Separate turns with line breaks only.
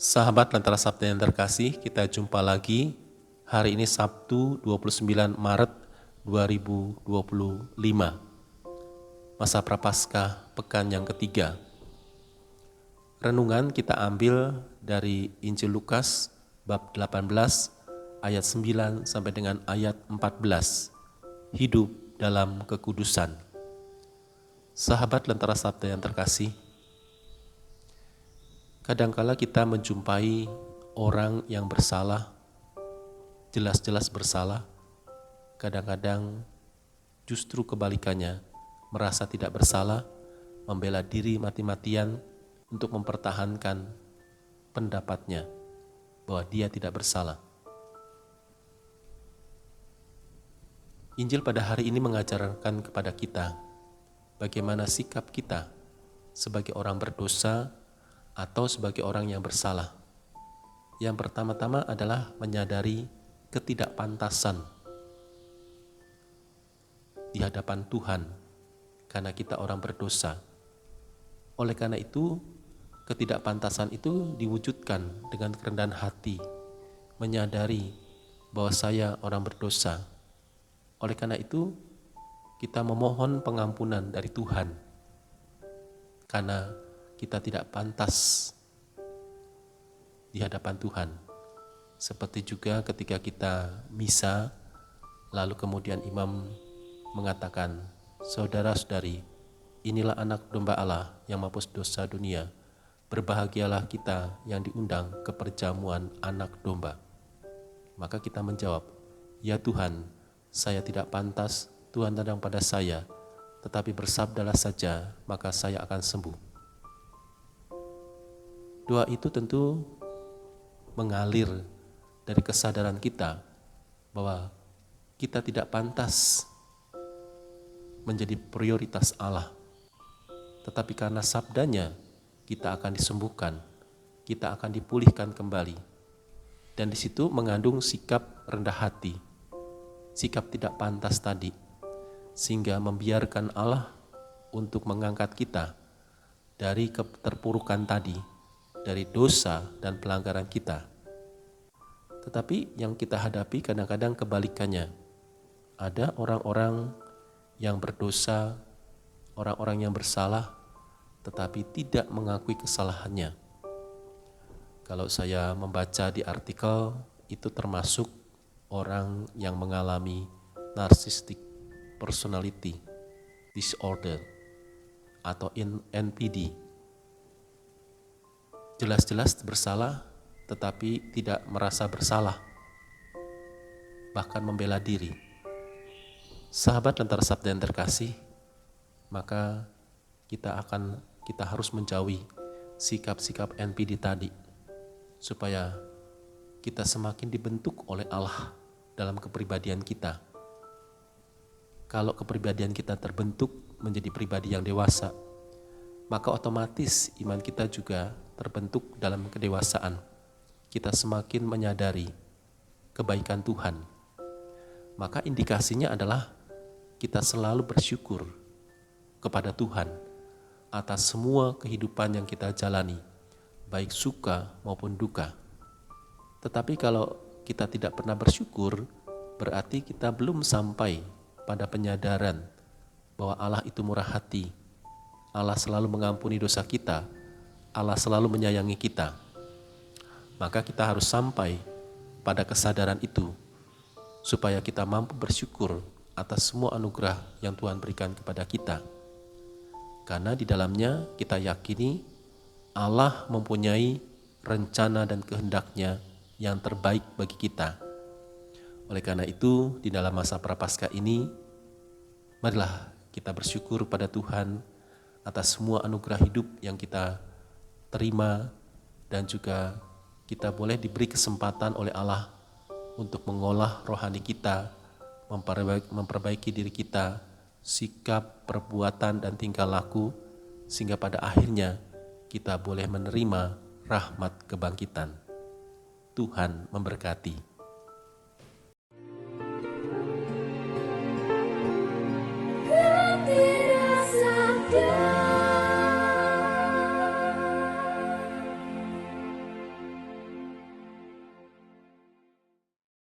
Sahabat Lentera Sabda yang terkasih, kita jumpa lagi hari ini Sabtu 29 Maret 2025, masa Prapaskah pekan yang ketiga. Renungan kita ambil dari Injil Lukas bab 18 ayat 9 sampai dengan ayat 14, hidup dalam kekudusan. Sahabat Lentera Sabda yang terkasih, kadangkala kita menjumpai orang yang bersalah, jelas-jelas bersalah, kadang-kadang justru kebalikannya, merasa tidak bersalah, membela diri mati-matian untuk mempertahankan pendapatnya bahwa dia tidak bersalah. Injil pada hari ini mengajarkan kepada kita bagaimana sikap kita sebagai orang berdosa atau sebagai orang yang bersalah. Yang pertama-tama adalah menyadari ketidakpantasan di hadapan Tuhan karena kita orang berdosa. Oleh karena itu, ketidakpantasan itu diwujudkan dengan kerendahan hati, menyadari bahwa saya orang berdosa. Oleh karena itu, kita memohon pengampunan dari Tuhan karena kita tidak pantas di hadapan Tuhan. Seperti juga ketika kita misa, lalu kemudian imam mengatakan, saudara-saudari, inilah anak domba Allah yang menghapus dosa dunia. Berbahagialah kita yang diundang ke perjamuan anak domba. Maka kita menjawab, ya Tuhan, saya tidak pantas, Tuhan datang pada saya, tetapi bersabdalah saja, maka saya akan sembuh. Doa itu tentu mengalir dari kesadaran kita bahwa kita tidak pantas menjadi prioritas Allah. Tetapi karena sabdanya, kita akan disembuhkan, kita akan dipulihkan kembali. Dan di situ mengandung sikap rendah hati, sikap tidak pantas tadi, sehingga membiarkan Allah untuk mengangkat kita dari keterpurukan tadi, dari dosa dan pelanggaran kita. Tetapi yang kita hadapi kadang-kadang kebalikannya. Ada orang-orang yang berdosa, orang-orang yang bersalah, tetapi tidak mengakui kesalahannya. Kalau saya membaca di artikel, itu termasuk orang yang mengalami narcissistic personality disorder atau NPD. Jelas-jelas bersalah, tetapi tidak merasa bersalah, bahkan membela diri. Sahabat Lentera Sabda yang terkasih, maka kita harus menjauhi sikap-sikap NPD tadi, supaya kita semakin dibentuk oleh Allah dalam kepribadian kita. Kalau kepribadian kita terbentuk menjadi pribadi yang dewasa, maka otomatis iman kita juga terbentuk dalam kedewasaan. Kita semakin menyadari kebaikan Tuhan. Maka indikasinya adalah kita selalu bersyukur kepada Tuhan atas semua kehidupan yang kita jalani, baik suka maupun duka. Tetapi kalau kita tidak pernah bersyukur, berarti kita belum sampai pada penyadaran bahwa Allah itu murah hati, Allah selalu mengampuni dosa kita, Allah selalu menyayangi kita. Maka kita harus sampai pada kesadaran itu, supaya kita mampu bersyukur atas semua anugerah yang Tuhan berikan kepada kita. Karena di dalamnya kita yakini Allah mempunyai rencana dan kehendaknya yang terbaik bagi kita. Oleh karena itu, di dalam masa Prapaskah ini, marilah kita bersyukur pada Tuhan atas semua anugerah hidup yang kita terima, dan juga kita boleh diberi kesempatan oleh Allah untuk mengolah rohani kita, memperbaiki diri kita, sikap, perbuatan, dan tingkah laku, sehingga pada akhirnya kita boleh menerima rahmat kebangkitan. Tuhan memberkati.